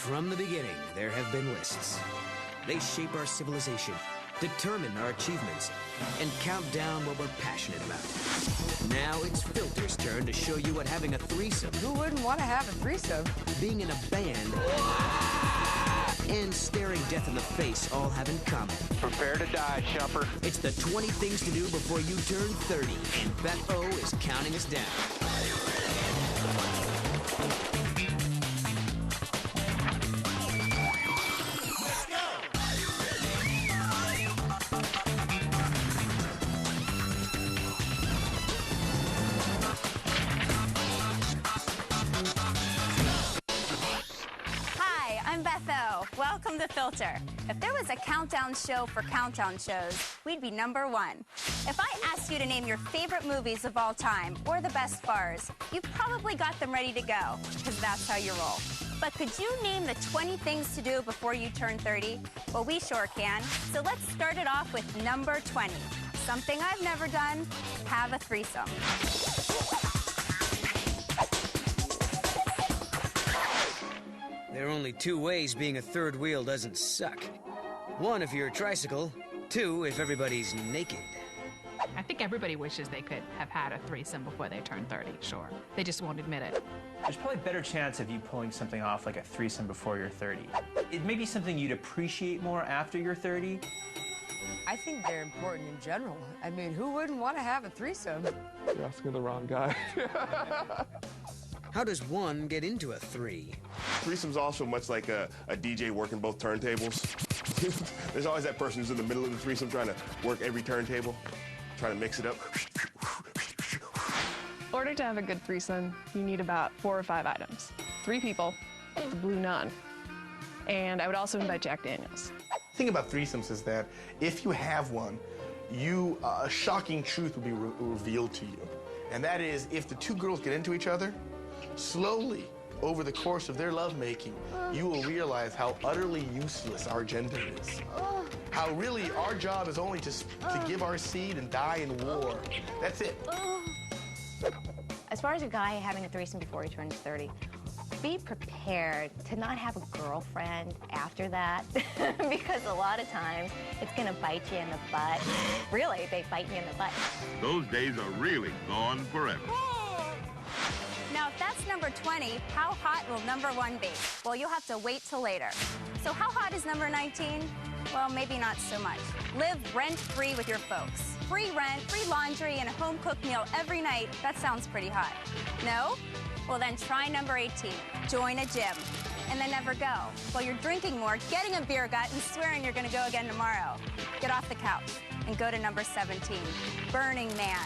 From the beginning, there have been lists. They shape our civilization, determine our achievements, and count down what we're passionate about. Now it's Filter's turn to show you what having a threesome, Who wouldn't want to have a threesome? being in a band, and staring death in the face all have in common. Prepare to die, Chumper. It's the 20 things to do before you turn 30, and Beth O is counting us down. Welcome to Filter. If there was a countdown show for countdown shows, we'd be number one. If I asked you to name your favorite movies of all time or the best bars, you've probably got them ready to go, because that's how you roll. But could you name the 20 things to do before you turn 30? Well, we sure can. So let's start it off with number 20. Something I've never done, have a threesome. There are only two ways being a third wheel doesn't suck. One, if you're a tricycle. Two, if everybody's naked. I think everybody wishes they could have had a threesome before they turn 30, sure. They just won't admit it. There's probably a better chance of you pulling something off like a threesome before you're 30. It may be something you'd appreciate more after you're 30. I think they're important in general. I mean, who wouldn't want to have a threesome? You're asking the wrong guy. How does one get into a three? Threesome's also much like a DJ working both turntables. There's always that person who's in the middle of the threesome trying to work every turntable, trying to mix it up. In order to have a good threesome, you need about 4 or 5 items. 3 people, the Blue Nun, and I would also invite Jack Daniels. The thing about threesomes is that if you have one, a shocking truth will be revealed to you. And that is, if the two girls get into each other, slowly, over the course of their lovemaking, you will realize how utterly useless our gender is. How really our job is only to give our seed and die in war. That's it. As far as a guy having a threesome before he turns 30, be prepared to not have a girlfriend after that because a lot of times it's going to bite you in the butt. Really, they bite you in the butt. Those days are really gone forever. Now, if that's number 20, how hot will number 1 be? Well, you'll have to wait till later. So how hot is number 19? Well, maybe not so much. Live rent-free with your folks. Free rent, free laundry, and a home-cooked meal every night. That sounds pretty hot. No? Well, then try number 18. Join a gym. And then never go. While you're drinking more, getting a beer gut, and swearing you're going to go again tomorrow. Get off the couch and go to number 17. Burning Man.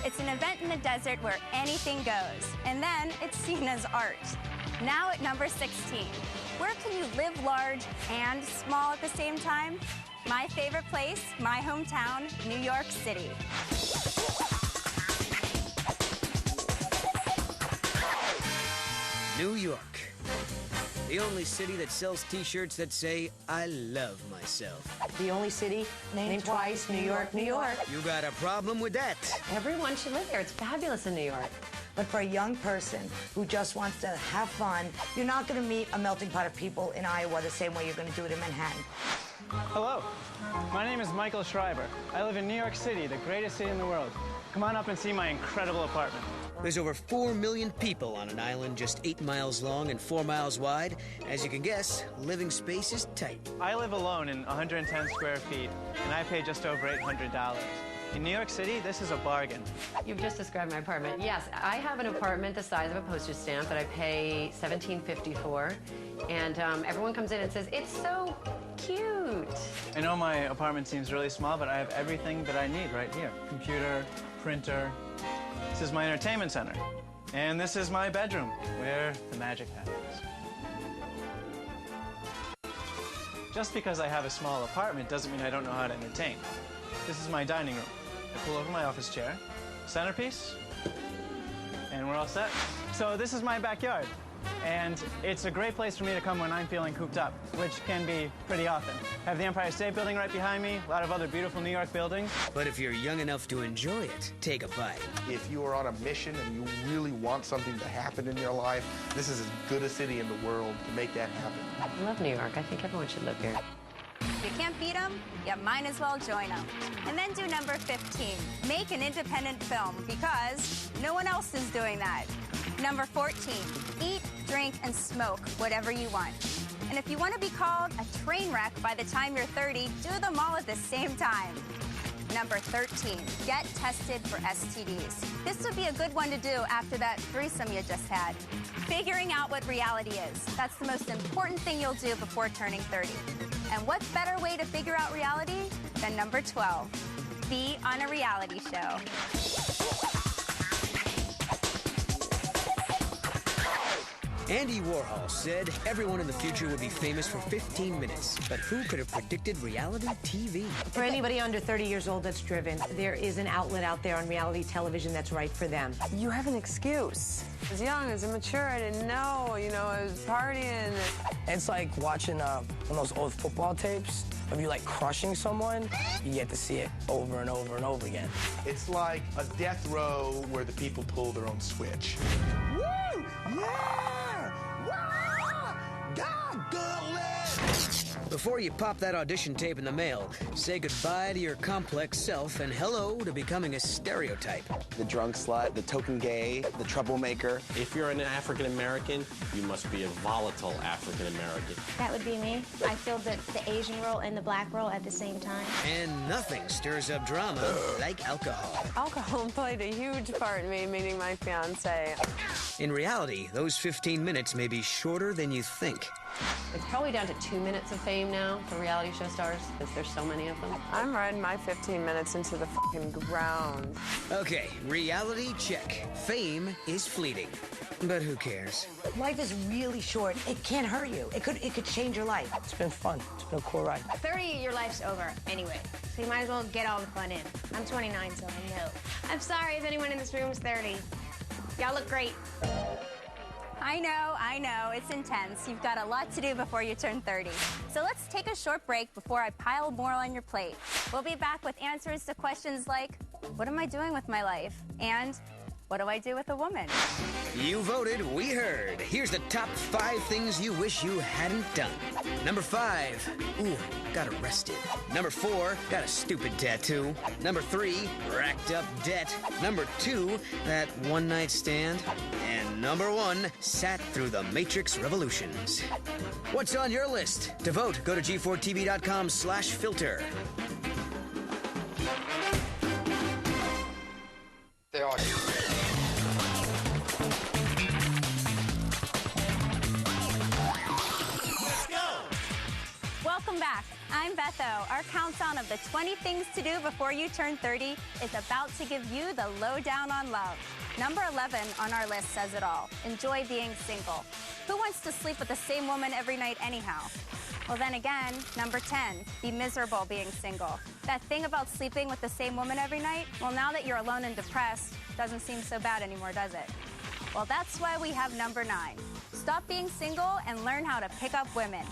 It's an event in the desert where anything goes. And then it's seen as art. Now at number 16. Where can you live large and small at the same time? My favorite place, my hometown, New York City. New York. The only city that sells t-shirts that say, I love myself. The only city named twice, New York, New York. You got a problem with that? Everyone should live here. It's fabulous in New York. But for a young person who just wants to have fun, you're not going to meet a melting pot of people in Iowa the same way you're going to do it in Manhattan. Hello, my name is Michael Schreiber. I live in New York City, the greatest city in the world. Come on up and see my incredible apartment. There's over 4 million people on an island just 8 miles long and 4 miles wide. As you can guess, living space is tight. I live alone in 110 square feet, and I pay just over $800. In New York City, this is a bargain. You've just described my apartment. Yes, I have an apartment the size of a postage stamp that I pay $17.50 for, and everyone comes in and says, it's so cute. I know my apartment seems really small, but I have everything that I need right here. Computer, printer. This is my entertainment center. And this is my bedroom, where the magic happens. Just because I have a small apartment doesn't mean I don't know how to entertain. This is my dining room. I pull over my office chair, centerpiece, and we're all set. So this is my backyard. And it's a great place for me to come when I'm feeling cooped up, which can be pretty often. I have the Empire State Building right behind me, a lot of other beautiful New York buildings. But if you're young enough to enjoy it, take a bite. If you are on a mission and you really want something to happen in your life, this is as good a city in the world to make that happen. I love New York. I think everyone should live here. If you can't beat them, you might as well join them. And then do number 15, make an independent film, because no one else is doing that. Number 14, eat, drink, and smoke whatever you want. And if you want to be called a train wreck by the time you're 30, do them all at the same time. Number 13, get tested for STDs. This would be a good one to do after that threesome you just had. Figuring out what reality is. That's the most important thing you'll do before turning 30. And what better way to figure out reality than number 12, be on a reality show. Andy Warhol said everyone in the future would be famous for 15 minutes. But who could have predicted reality TV? For anybody under 30 years old that's driven, there is an outlet out there on reality television that's right for them. You have an excuse. I was young, I was immature, I didn't know, I was partying. It's like watching one of those old football tapes of you like crushing someone. You get to see it over and over and over again. It's like a death row where the people pull their own switch. Woo! Yeah! Before you pop that audition tape in the mail, say goodbye to your complex self and hello to becoming a stereotype. The drunk slut, the token gay, the troublemaker. If you're an African American, you must be a volatile African American. That would be me. I filled the Asian role and the black role at the same time. And nothing stirs up drama like alcohol. Alcohol played a huge part in me meeting my fiance. In reality, those 15 minutes may be shorter than you think. It's probably down to 2 minutes of fame now for reality show stars, because there's so many of them. I'm riding my 15 minutes into the fucking ground. Okay, reality check. Fame is fleeting. But who cares? Life is really short. It can't hurt you. It could change your life. It's been fun. It's been a cool ride. 30, your life's over anyway. So you might as well get all the fun in. I'm 29, so I know. I'm sorry if anyone in this room is 30. Y'all look great. I know, it's intense. You've got a lot to do before you turn 30. So let's take a short break before I pile more on your plate. We'll be back with answers to questions like, what am I doing with my life? And what do I do with a woman? You voted, we heard. Here's the top 5 things you wish you hadn't done. Number 5, ooh, got arrested. Number 4, got a stupid tattoo. Number 3, racked up debt. Number 2, that one-night stand. And number 1, sat through the Matrix revolutions. What's on your list? To vote, go to g4tv.com/filter. They are. Welcome back. I'm Betho. Our countdown of the 20 things to do before you turn 30 is about to give you the lowdown on love. Number 11 on our list says it all. Enjoy being single. Who wants to sleep with the same woman every night anyhow? Well, then again, number 10, be miserable being single. That thing about sleeping with the same woman every night, well, now that you're alone and depressed, doesn't seem so bad anymore, does it? Well, that's why we have number 9. Stop being single and learn how to pick up women.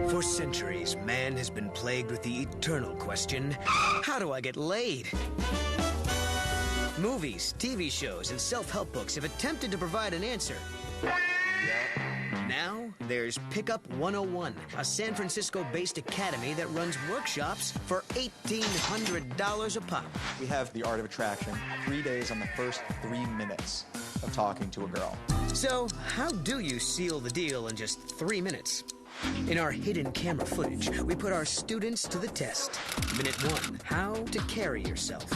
For centuries, man has been plagued with the eternal question, how do I get laid? Movies, TV shows, and self-help books have attempted to provide an answer. Now, there's Pickup 101, a San Francisco-based academy that runs workshops for $1,800 a pop. We have the art of attraction, 3 days on the first 3 minutes of talking to a girl. So, how do you seal the deal in just 3 minutes? In our hidden camera footage, we put our students to the test. Minute 1, how to carry yourself.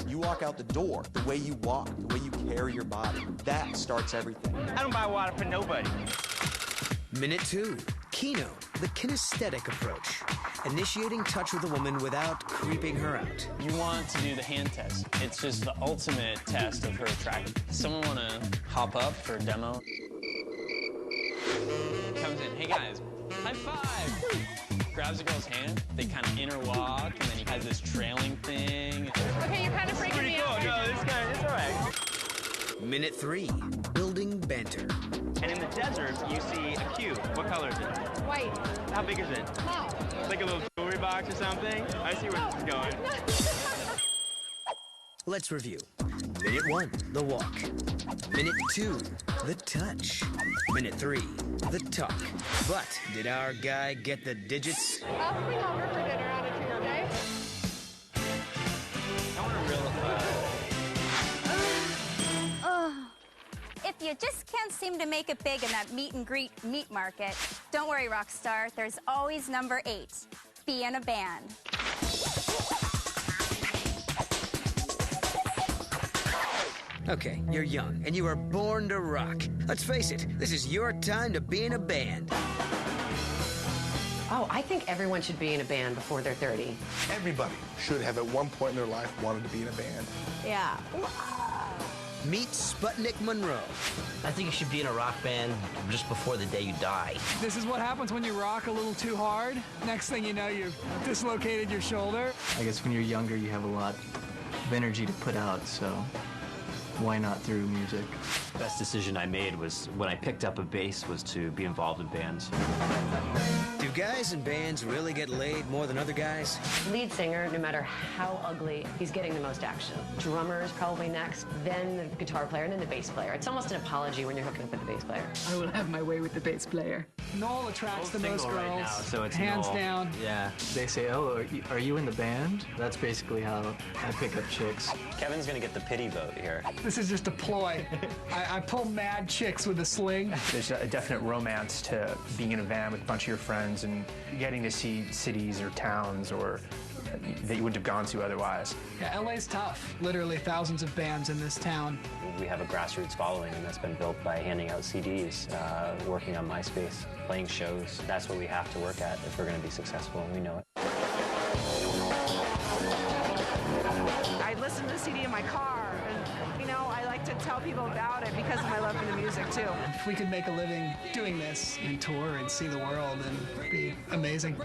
You walk out the door, the way you walk, the way you carry your body, that starts everything. I don't buy water for nobody. Minute 2, Kino, the kinesthetic approach. Initiating touch with a woman without creeping her out. You want to do the hand test. It's just the ultimate test of her attraction. Someone want to hop up for a demo? Comes in, hey guys, high five! grabs a girl's hand, they kind of interlock, and then he has this trailing thing. Okay, you're kind of freaking me out. No, it's all right. Minute 3, building banter. And in the desert, you see a cube. What color is it? White. How big is it? How? Like a little jewelry box or something? I see where this is going. Let's review. Minute 1, the walk. Minute 2, the touch. Minute 3, the talk. But did our guy get the digits? I'll bring over for dinner on a Tuesday. I want a real... If you just can't seem to make it big in that meet and greet meat market, don't worry, rock star. There's always number 8. Be in a band. Okay, you're young, and you were born to rock. Let's face it, this is your time to be in a band. Oh, I think everyone should be in a band before they're 30. Everybody should have at one point in their life wanted to be in a band. Yeah. Meet Sputnik Monroe. I think you should be in a rock band just before the day you die. This is what happens when you rock a little too hard. Next thing you know, you've dislocated your shoulder. I guess when you're younger, you have a lot of energy to put out, so why not through music? The best decision I made was when I picked up a bass was to be involved in bands. Do guys in bands really get laid more than other guys? Lead singer, no matter how ugly, he's getting the most action. Drummer is probably next, then the guitar player, and then the bass player. It's almost an apology when you're hooking up with the bass player. I will have my way with the bass player. Noel attracts the most girls, right now, so it's hands Noel. down. Yeah. They say, oh, are you in the band? That's basically how I pick up chicks. Kevin's gonna get the pity vote here. This is just a ploy. I pull mad chicks with a sling. There's a definite romance to being in a van with a bunch of your friends and getting to see cities or towns or that you wouldn't have gone to otherwise. Yeah, LA's tough. Literally thousands of bands in this town. We have a grassroots following, and that's been built by handing out CDs, working on MySpace, playing shows. That's what we have to work at if we're going to be successful, and we know it. I listen to the CD in my car, and, you know, I like to tell people about it because of my love for the music, too. If we could make a living doing this and tour and see the world, then it'd be amazing.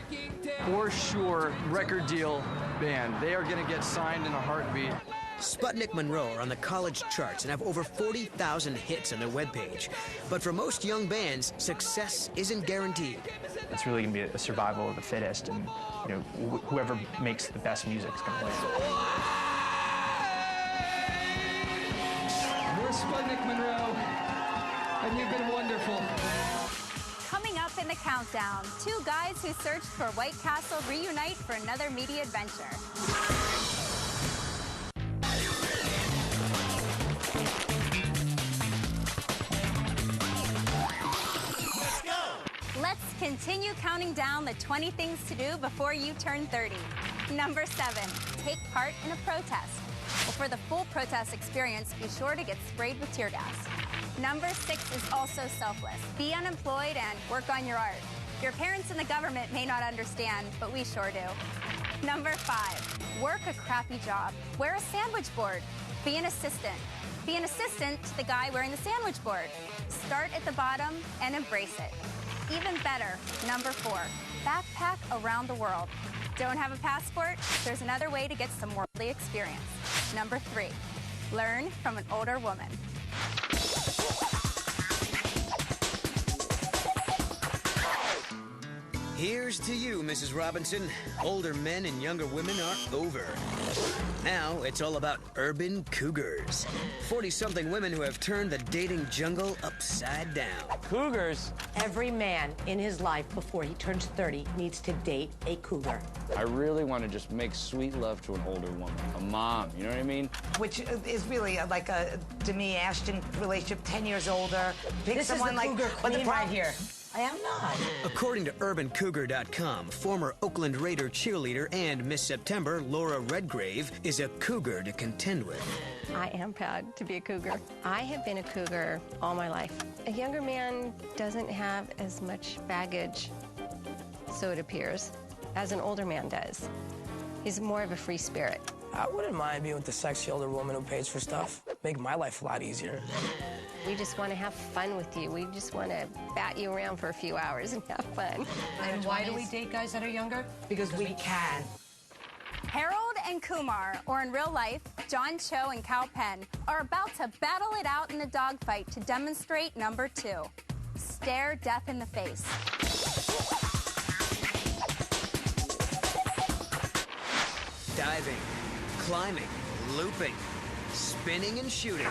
For sure, record deal band. They are going to get signed in a heartbeat. Sputnik Monroe are on the college charts and have over 40,000 hits on their webpage. But for most young bands, success isn't guaranteed. It's really going to be a survival of the fittest, and you know, whoever makes the best music is going to win. We're Sputnik Monroe, and you've been wonderful. Coming up in the countdown, 2 guys who searched for White Castle reunite for another media adventure. Let's continue counting down the 20 things to do before you turn 30. Number 7, take part in a protest. Well, for the full protest experience, be sure to get sprayed with tear gas. Number 6 is also selfless. Be unemployed and work on your art. Your parents and the government may not understand, but we sure do. Number 5, work a crappy job. Wear a sandwich board. Be an assistant. Be an assistant to the guy wearing the sandwich board. Start at the bottom and embrace it. Even better, number 4, backpack around the world. Don't have a passport? There's another way to get some worldly experience. Number 3, learn from an older woman. Here's to you, Mrs. Robinson. Older men and younger women are over. Now it's all about urban cougars. 40-something women who have turned the dating jungle upside down. Cougars? Every man in his life before he turns 30 needs to date a cougar. I really want to just make sweet love to an older woman, a mom, you know what I mean? Which is really like a Demi Ashton relationship, 10 years older. Pick This is someone the like cougar but the queen right here. I am not. According to UrbanCougar.com, former Oakland Raider cheerleader and Miss September, Laura Redgrave, is a cougar to contend with. I am proud to be a cougar. I have been a cougar all my life. A younger man doesn't have as much baggage, so it appears, as an older man does. He's more of a free spirit. I wouldn't mind being with the sexy older woman who pays for stuff. make my life a lot easier. We just want to have fun with you. We just want to bat you around for a few hours and have fun. And why do we date guys that are younger? Because we can. Harold and Kumar, or in real life, John Cho and Cal Penn, are about to battle it out in a dogfight to demonstrate number 2. Stare death in the face. Diving, climbing, looping, spinning and shooting.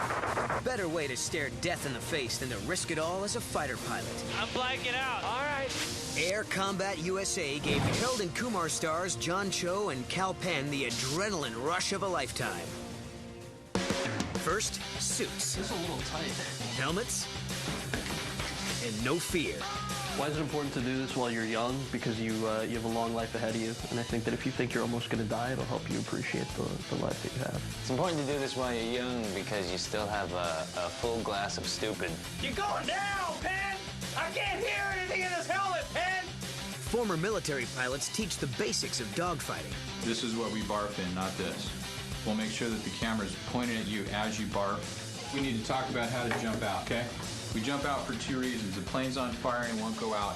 Better way to stare death in the face than to risk it all as a fighter pilot. I'm blanking out. All right. Air Combat USA gave Harold and Kumar stars John Cho and Cal Penn the adrenaline rush of a lifetime. First, suits. It's a little tight. Helmets. And no fear. Why is it important to do this while you're young? Because you have a long life ahead of you. And I think that if you think you're almost going to die, it'll help you appreciate the life that you have. It's important to do this while you're young because you still have a full glass of stupid. You're going down, Penn! I can't hear anything in this helmet, Penn! Former military pilots teach the basics of dogfighting. This is what we barf in, not this. We'll make sure that the camera's pointed at you as you barf. We need to talk about how to jump out, okay? We jump out for 2 reasons. The plane's on fire and it won't go out,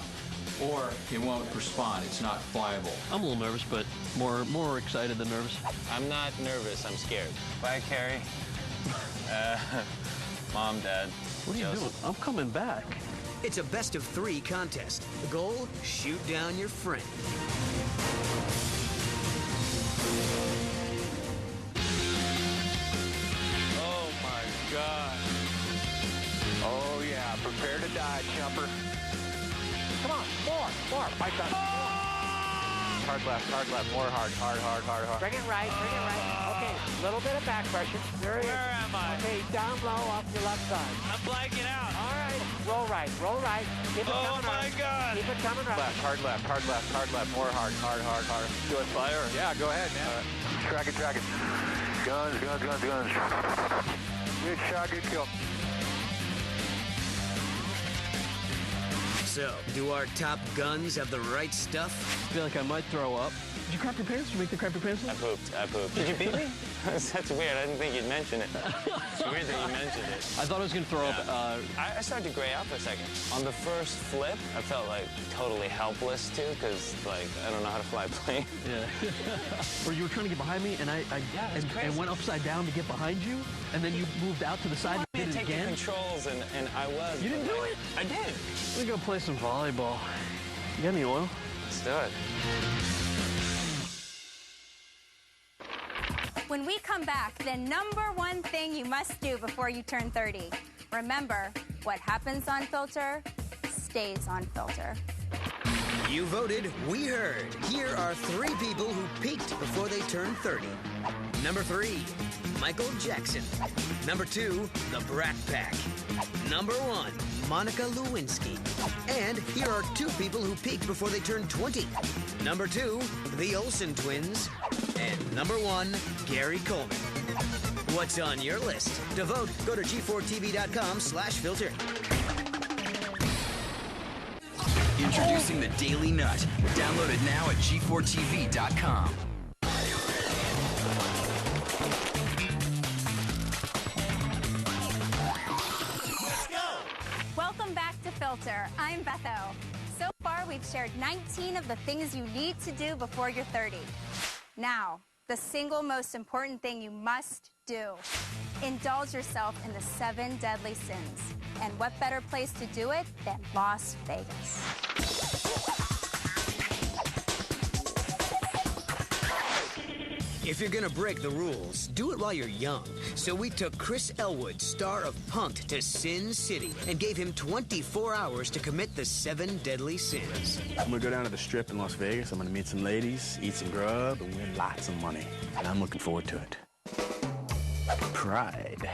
or it won't respond. It's not flyable. I'm a little nervous, but more excited than nervous. I'm not nervous, I'm scared. Bye, Carrie. Mom, Dad. What are you doing? I'm coming back. It's a best of 3 contest. The goal, shoot down your friend. Oh, my God. Oh, yeah. Prepare to die, jumper. Come on. More. Bite down. Hard left. More hard. Bring it right. Okay, a little bit of back pressure. There it is. Where am I? Okay, down low off your left side. I'm blanking out. All right. Roll right. Keep it coming Oh, my right. God. Keep it coming right. Hard left. More hard. Do it, fire? Yeah, go ahead, man. Track it. Guns. Good shot, good kill. So, do our top guns have the right stuff? I feel like I might throw up. Did you crap your pants? Did you make the crap your pants? I pooped. Did you beat me? That's weird. I didn't think you'd mention it. It's weird that you mentioned it. I thought I was going to throw up. I started to gray out for a second. On the first flip, I felt like totally helpless too, because like I don't know how to fly a plane. Yeah. Or you were trying to get behind me, and I went upside down to get behind you, and then you moved out to the side and did it take again. the controls, and I was. You didn't do it? I did. We're gonna go play some volleyball. You got any oil? Let's do it. When we come back, the number 1 thing you must do before you turn 30. Remember, what happens on Filter stays on Filter. You voted, we heard. Here are 3 people who peaked before they turned 30. Number 3, Michael Jackson. Number 2, the Brat Pack. Number 1, Monica Lewinsky. And here are 2 people who peaked before they turned 20. Number 2, the Olsen twins. And number 1, Gary Coleman. What's on your list? To vote, go to g4tv.com/filter. Introducing the Daily Nut. Download it now at g4tv.com. Welcome back to Filter. I'm Betho. So far, we've shared 19 of the things you need to do before you're 30. Now, the single most important thing you must do. Indulge yourself in the 7 deadly sins. And what better place to do it than Las Vegas? If you're gonna break the rules, do it while you're young. So we took Chris Elwood, star of Punk'd, to Sin City and gave him 24 hours to commit the 7 deadly sins. I'm gonna go down to the Strip in Las Vegas. I'm gonna meet some ladies, eat some grub, and win lots of money. And I'm looking forward to it. Pride.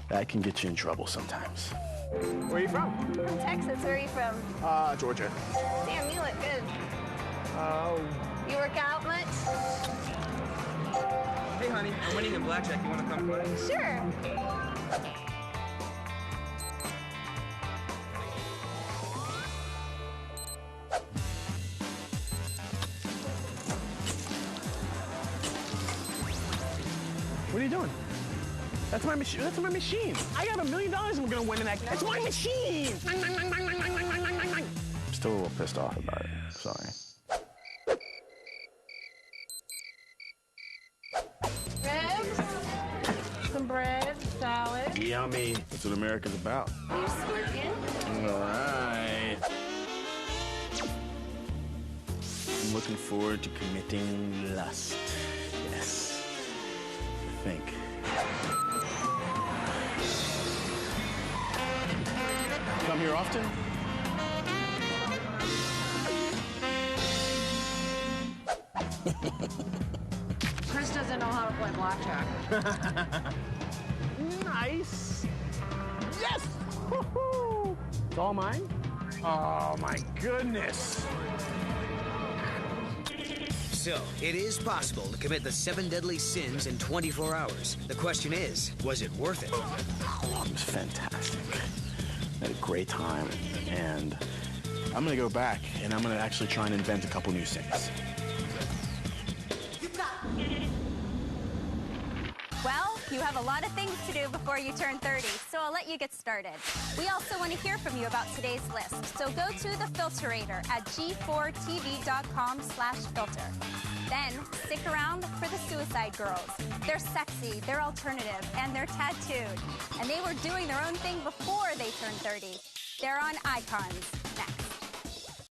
That can get you in trouble sometimes. Where are you from? From Texas. Where are you from? Georgia. Damn, you look good. You work out much? Hey, honey, I'm winning in blackjack. You want to come play? Sure. What are you doing? That's my machine. That's my machine. I got $1 million and we're gonna win in that. That's my machine. I'm still a little pissed off about it. Sorry. Ribs, some bread, salad. Yummy. That's what America's about. Are you smirking? All right. I'm looking forward to committing lust. Yes. I think. Come here often? Chris doesn't know how to play blackjack. Nice. Yes! Woohoo! It's all mine? Oh my goodness. So, it is possible to commit the 7 deadly sins in 24 hours. The question is, was it worth it? Oh, it was fantastic. I had a great time, and I'm gonna go back and I'm gonna actually try and invent a couple new sins. Well, you have a lot of things to do before you turn 30, so I'll let you get started. We also want to hear from you about today's list, so go to the Filterator at g4tv.com/filter. Then, stick around for the Suicide Girls. They're sexy, they're alternative, and they're tattooed. And they were doing their own thing before they turned 30. They're on Icons.